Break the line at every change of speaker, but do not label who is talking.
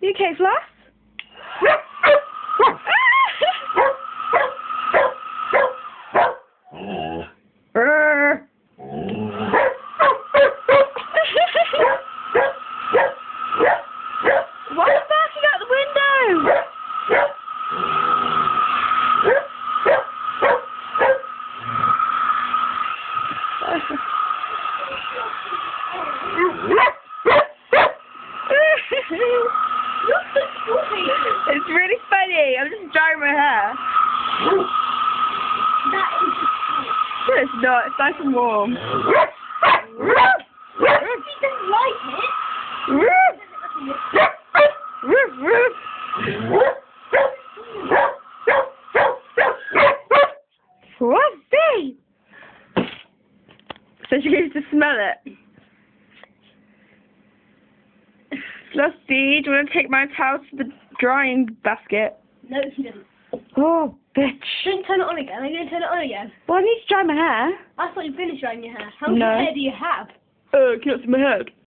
You okay, Floss? Why are you barking out the window? It's really funny. I'm just drying my hair. No, it's not. It's nice and warm.
He doesn't like it.
Flossie! So she goes to smell it. Flossie, do you want to take my towel to the drying basket?
No, he doesn't.
Oh, bitch.
Don't turn it on again. Are you going to turn it on again?
Well, I need to dry my hair.
I thought you finished drying your hair. How much
No.
hair do you have?
Can you not see my head?